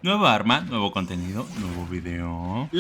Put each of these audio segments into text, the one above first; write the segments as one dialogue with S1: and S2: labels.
S1: Nueva arma, nuevo contenido, nuevo video.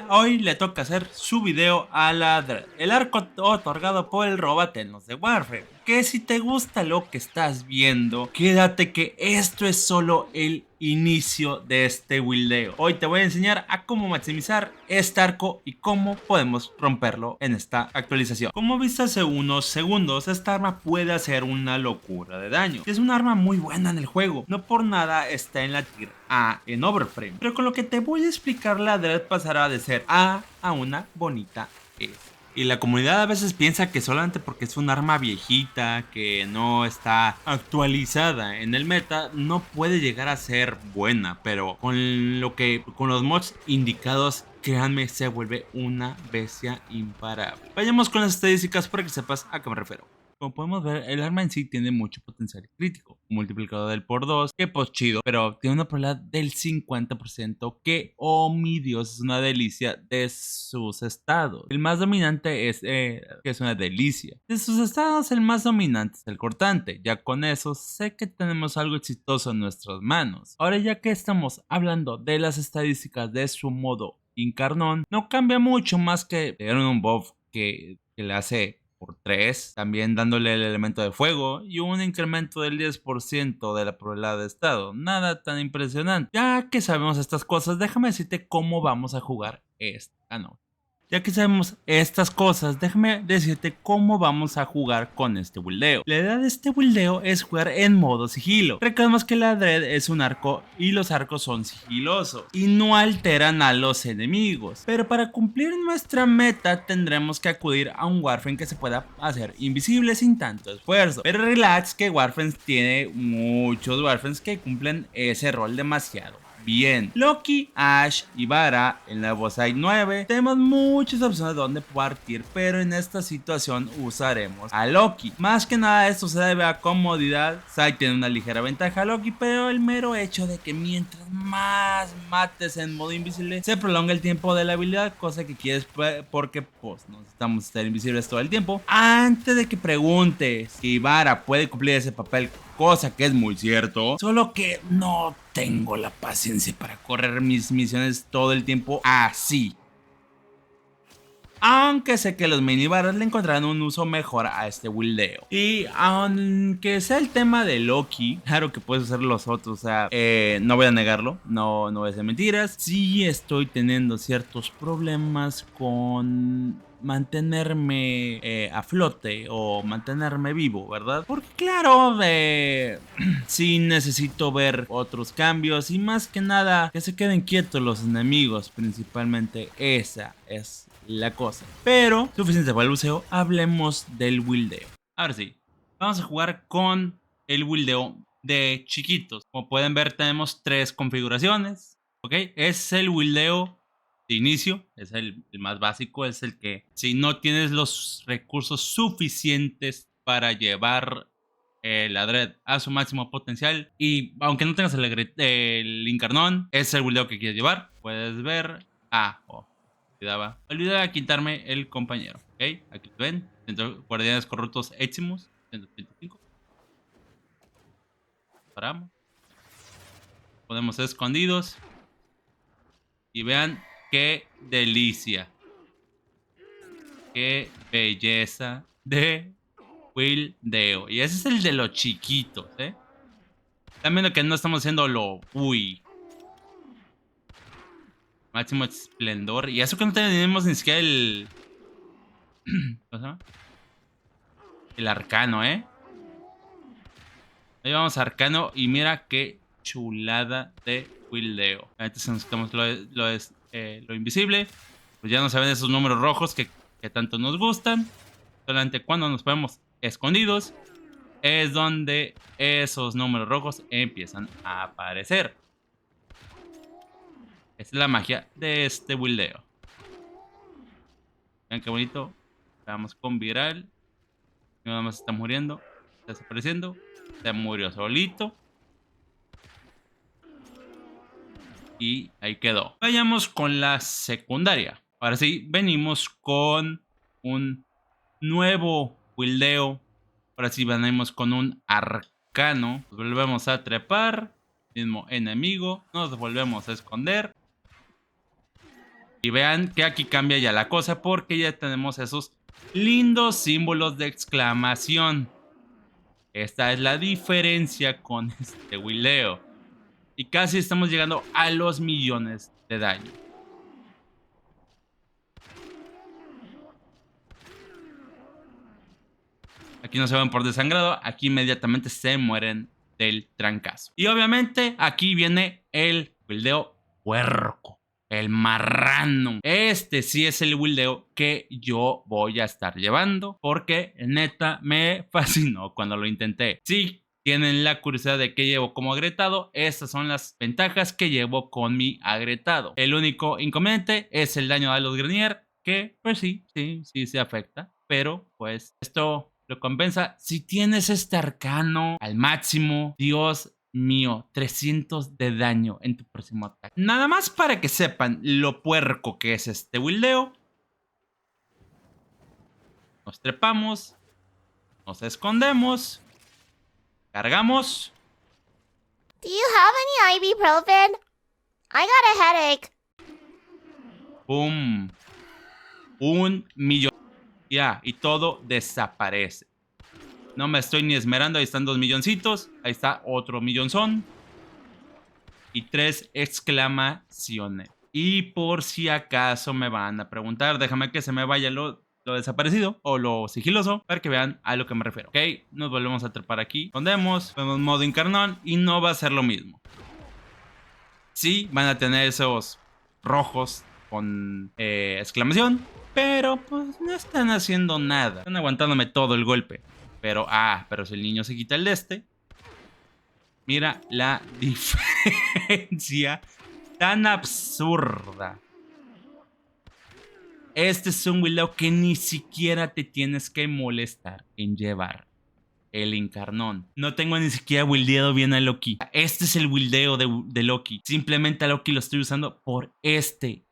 S1: Hoy le toca hacer su video a la Dread, el arco otorgado por el Robatelnos de Warframe. Que si te gusta lo que estás viendo, quédate que esto es solo el inicio de este buildeo. Hoy te voy a enseñar a cómo maximizar este arco y cómo podemos romperlo en esta actualización. Como viste hace unos segundos, esta arma puede hacer una locura de daño. Es un arma muy buena en el juego, no por nada está en la tier A en Overframe. Pero con lo que te voy a explicar, la Dread pasará de ser A una bonita E. Y la comunidad a veces piensa que solamente porque es un arma viejita, que no está actualizada en el meta, no puede llegar a ser buena. Pero con los mods indicados, créanme, se vuelve una bestia imparable. Vayamos con las estadísticas para que sepas a qué me refiero. Como podemos ver, el arma en sí tiene mucho potencial crítico, un multiplicador del por 2, que pues chido, pero tiene una probabilidad del 50% que, oh mi Dios, es una delicia de sus estados. El más dominante que es una delicia. De sus estados, el más dominante es el cortante. Ya con eso, sé que tenemos algo exitoso en nuestras manos. Ahora, ya que estamos hablando de las estadísticas de su modo Incarnón, no cambia mucho más que le dieron un buff que le hace por 3, también dándole el elemento de fuego y un incremento del 10% de la probabilidad de estado. Nada tan impresionante. Ya que sabemos estas cosas, déjame decirte cómo vamos a jugar esta noche. Ya que sabemos estas cosas, déjame decirte cómo vamos a jugar con este buildeo. La idea de este buildeo es jugar en modo sigilo. Recordemos que la Dread es un arco y los arcos son sigilosos y no alteran a los enemigos. Pero para cumplir nuestra meta tendremos que acudir a un Warframe que se pueda hacer invisible sin tanto esfuerzo. Pero relax, que Warframe tiene muchos Warframes que cumplen ese rol demasiado bien. Loki, Ash y Vara en la Bossite 9. Tenemos muchas opciones donde partir, pero en esta situación usaremos a Loki. Más que nada esto se debe a comodidad. Sai tiene una ligera ventaja a Loki, pero el mero hecho de que mientras más mates en modo invisible se prolonga el tiempo de la habilidad, cosa que quieres porque pues necesitamos estar invisibles todo el tiempo. Antes de que preguntes si Vara puede cumplir ese papel, cosa que es muy cierto, solo que no tengo la paciencia para correr mis misiones todo el tiempo así. Aunque sé que los minibaras le encontrarán un uso mejor a este buildeo. Y aunque sea el tema de Loki, claro que puedes usar los otros, o sea, no voy a negarlo, no voy a decir mentiras. Sí estoy teniendo ciertos problemas con mantenerme a flote o mantenerme vivo, ¿verdad? Porque claro, sí necesito ver otros cambios y más que nada que se queden quietos los enemigos, principalmente esa es la cosa. Pero suficiente balbuceo, hablemos del buildeo. Ahora sí, vamos a jugar con el buildeo de chiquitos. Como pueden ver, tenemos tres configuraciones. ¿Ok? Es el buildeo de inicio, es el más básico, es el que si no tienes los recursos suficientes para llevar la Dread a su máximo potencial y aunque no tengas el Incarnón, es el buildeo que quieres llevar. Puedes ver. Olvidaba quitarme el compañero. Ok, aquí lo ven. Guardianes corruptos Eximus 135. Paramos. Ponemos escondidos. Y vean qué delicia. Qué belleza de buildeo. Y ese es el de los chiquitos, Están viendo que no estamos haciendo lo... Uy. Máximo esplendor. Y eso que no tenemos ni siquiera el... ¿Cómo se llama? El arcano, Ahí vamos a arcano. Y mira qué chulada de buildeo. Ahorita si nos quitamos lo invisible, pues ya no se ven esos números rojos que tanto nos gustan. Solamente cuando nos ponemos escondidos es donde esos números rojos empiezan a aparecer. Esta es la magia de este buildeo. Vean qué bonito. Veamos con viral. Nada más está muriendo. Está desapareciendo. Se murió solito. Y ahí quedó. Vayamos con la secundaria. Ahora sí, venimos con un nuevo buildeo. Ahora sí, venimos con un arcano. Volvemos a trepar. mismo enemigo. Nos volvemos a esconder. Y vean que aquí cambia ya la cosa porque ya tenemos esos lindos símbolos de exclamación. Esta es la diferencia con este buildeo. Y casi estamos llegando a los millones de daño. Aquí no se van por desangrado, aquí inmediatamente se mueren del trancazo. Y obviamente aquí viene el buildeo puerco, el marrano. Este sí es el buildeo que yo voy a estar llevando porque neta me fascinó cuando lo intenté. Sí, tienen la curiosidad de qué llevo como agrietado. Estas son las ventajas que llevo con mi agrietado. El único inconveniente es el daño a los Grenier, que pues sí se afecta. Pero pues esto lo compensa. Si tienes este arcano al máximo, Dios mío, 300 de daño en tu próximo ataque. Nada más para que sepan lo puerco que es este buildeo. Nos trepamos, nos escondemos, cargamos.
S2: Do you have any ibuprofen? I got a headache.
S1: ¡Pum! 1.000.000. Ya, y todo desaparece. No me estoy ni esmerando. Ahí están 2 milloncitos. Ahí está otro millonzón. Y 3 exclamaciones. Y por si acaso me van a preguntar, déjame que se me vaya lo desaparecido o lo sigiloso para que vean a lo que me refiero. Ok, nos volvemos a trepar aquí. Escondemos, vemos modo incarnón y no va a ser lo mismo. Sí, van a tener esos rojos con exclamación, pero pues no están haciendo nada. Están aguantándome todo el golpe. Pero si el niño se quita el de este, mira la diferencia tan absurda. Este es un buildeo que ni siquiera te tienes que molestar en llevar. El Incarnón. No tengo ni siquiera buildeado bien a Loki. Este es el buildeo de Loki. Simplemente a Loki lo estoy usando por este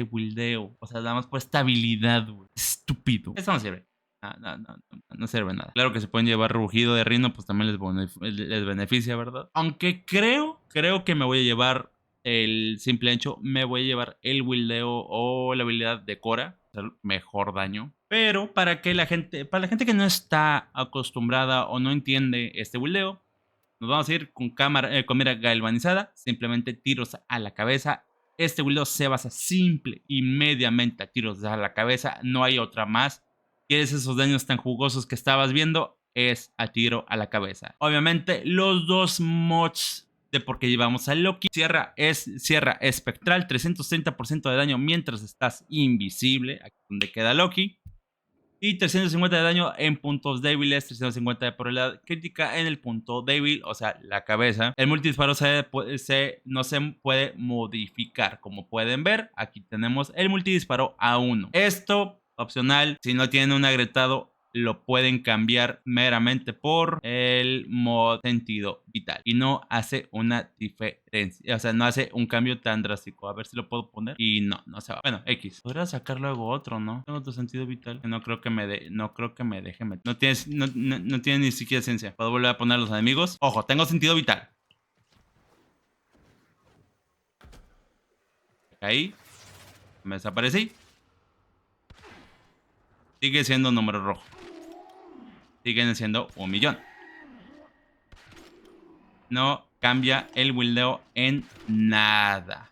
S1: buildeo. O sea, nada más por esta habilidad, güey. Estúpido. Eso no sirve. No sirve nada. Claro que se pueden llevar rugido de Rino, pues también les beneficia, ¿verdad? Aunque creo que me voy a llevar el simple hecho. Me voy a llevar el buildeo o la habilidad de Cora. Hacer mejor daño. Pero para la gente que no está acostumbrada o no entiende este buildeo, nos vamos a ir con mira galvanizada, simplemente tiros a la cabeza. Este buildeo se basa simple y mediamente a tiros a la cabeza, no hay otra más. ¿Quieres esos daños tan jugosos que estabas viendo? Es a tiro a la cabeza. Obviamente los dos mods de por qué llevamos a Loki. Sierra espectral, 330% de daño mientras estás invisible, aquí donde queda Loki. Y 350 de daño en puntos débiles, 350 de probabilidad crítica en el punto débil, o sea, la cabeza. El multidisparo no se puede modificar. Como pueden ver, aquí tenemos el multidisparo a 1. Esto, opcional, si no tienen un agrietado, lo pueden cambiar meramente por el mod sentido vital. Y no hace una diferencia. O sea, no hace un cambio tan drástico. A ver si lo puedo poner. Y no se va. Bueno, X. Podría sacar luego otro, ¿no? Tengo otro sentido vital. Que no creo que me deje meter. No tiene ni siquiera esencia. Puedo volver a poner los enemigos. Ojo, tengo sentido vital. Ahí. Me desaparecí. Sigue siendo un número rojo. Siguen siendo 1.000.000. No cambia el buildeo en nada.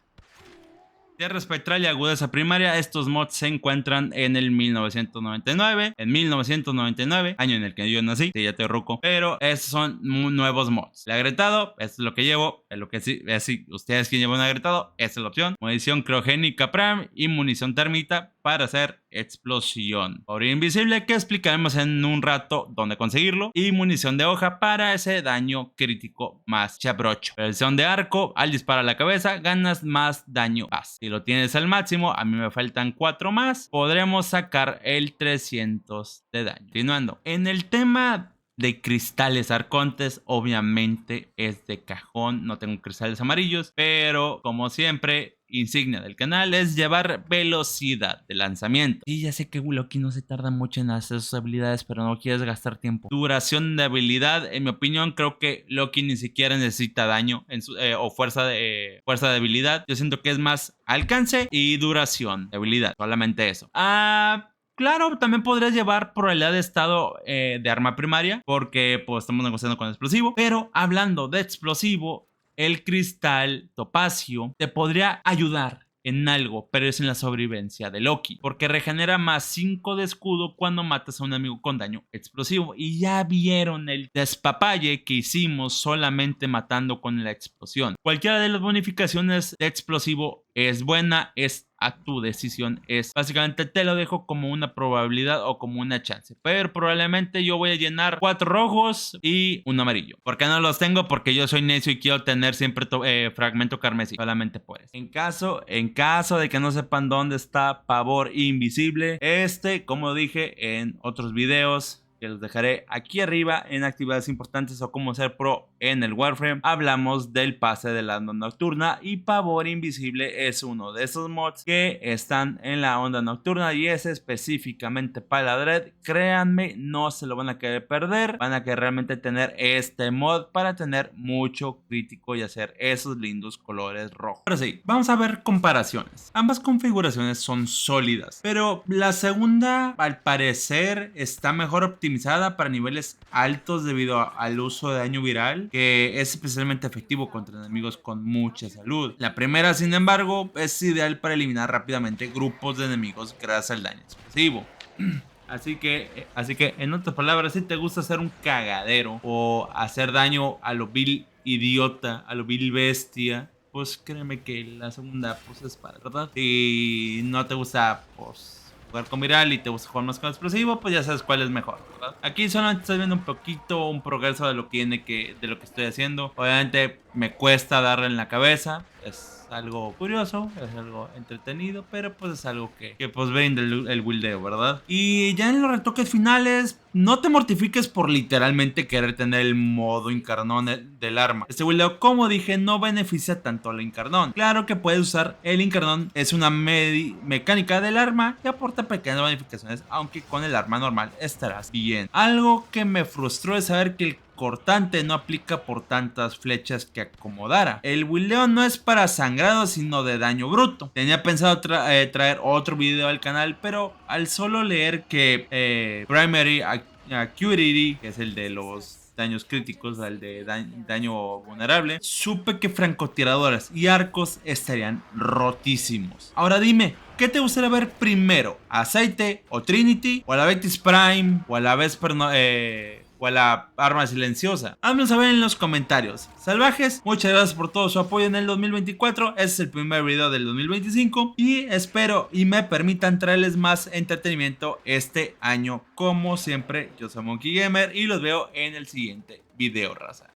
S1: Tierra espectral y agudeza primaria. Estos mods se encuentran en el 1999. En 1999, año en el que yo nací. Sí, ya te ruco. Pero estos son nuevos mods. El agrietado, esto es lo que llevo. Es lo que sí. Si ustedes quieren llevar un agrietado, esta es la opción. Munición criogénica Prime y munición térmica para hacer explosión. Poder invisible, que explicaremos en un rato dónde conseguirlo. Y munición de hoja para ese daño crítico más chabrocho. Versión de arco, al disparar a la cabeza ganas más daño base. Si lo tienes al máximo, a mí me faltan 4 más, podremos sacar el 300 de daño. Continuando, en el tema de cristales arcontes, obviamente es de cajón. No tengo cristales amarillos, pero como siempre, insignia del canal es llevar velocidad de lanzamiento. Y ya sé que Loki no se tarda mucho en hacer sus habilidades, pero no quieres gastar tiempo. Duración de habilidad, en mi opinión, creo que Loki ni siquiera necesita daño o fuerza de habilidad. Yo siento que es más alcance y duración de habilidad, solamente eso. Claro, también podrías llevar probabilidad de estado de arma primaria, porque pues estamos negociando con explosivo. Pero hablando de explosivo, el cristal topacio te podría ayudar en algo, pero es en la sobrevivencia de Loki, porque regenera más 5 de escudo cuando matas a un amigo con daño explosivo. Y ya vieron el despapalle que hicimos solamente matando con la explosión. Cualquiera de las bonificaciones de explosivo es buena, es a tu decisión. Es básicamente te lo dejo como una probabilidad o como una chance, pero probablemente yo voy a llenar 4 rojos y un amarillo. ¿Por qué no los tengo? Porque yo soy necio y quiero tener siempre fragmento carmesí, solamente por eso. En caso de que no sepan dónde está Pavor Invisible, como dije en otros videos que los dejaré aquí arriba en actividades importantes o cómo ser pro en el Warframe, hablamos del pase de la onda nocturna, y Pavor Invisible es uno de esos mods que están en la onda nocturna y es específicamente para la Dread. Créanme, no se lo van a querer perder, van a querer realmente tener este mod para tener mucho crítico y hacer esos lindos colores rojos. Pero sí, vamos a ver comparaciones. Ambas configuraciones son sólidas, pero la segunda al parecer está mejor optimizada para niveles altos debido al uso de daño viral, que es especialmente efectivo contra enemigos con mucha salud. La primera, sin embargo, es ideal para eliminar rápidamente grupos de enemigos gracias al daño explosivo. Así que en otras palabras, si te gusta hacer un cagadero o hacer daño a lo vil idiota, a lo vil bestia, pues créeme que la segunda pues es para, ¿verdad? Si no te gusta pues jugar con viral y te gusta jugar más con explosivo, pues ya sabes cuál es mejor, ¿verdad? Aquí solamente estoy viendo un progreso de lo que estoy haciendo. Obviamente me cuesta darle en la cabeza, es algo curioso, es algo entretenido, pero pues es algo que pues ven el buildeo, ¿verdad? Y ya en los retoques finales, no te mortifiques por literalmente querer tener el modo Incarnón del arma. Este buildeo, como dije, no beneficia tanto al Incarnón. Claro que puedes usar el Incarnón, es una mecánica del arma que aporta pequeñas bonificaciones, aunque con el arma normal estarás bien. Algo que me frustró es saber que el cortante no aplica por tantas flechas que acomodara. El buildeo no es para sangrado, sino de daño bruto. Tenía pensado traer otro video al canal, pero al solo leer que Primary Acuity, que es el de los daños críticos, el de daño vulnerable, supe que francotiradoras y arcos estarían rotísimos. Ahora dime, ¿qué te gustaría ver primero? ¿Aceite o Trinity? ¿O a la Betis Prime? ¿O a la Vesper o a la arma silenciosa? Háganmelo saber en los comentarios. Salvajes, muchas gracias por todo su apoyo en el 2024. Este es el primer video del 2025 y espero y me permitan traerles más entretenimiento este año. Como siempre, yo soy Monkey Gamer y los veo en el siguiente video, raza.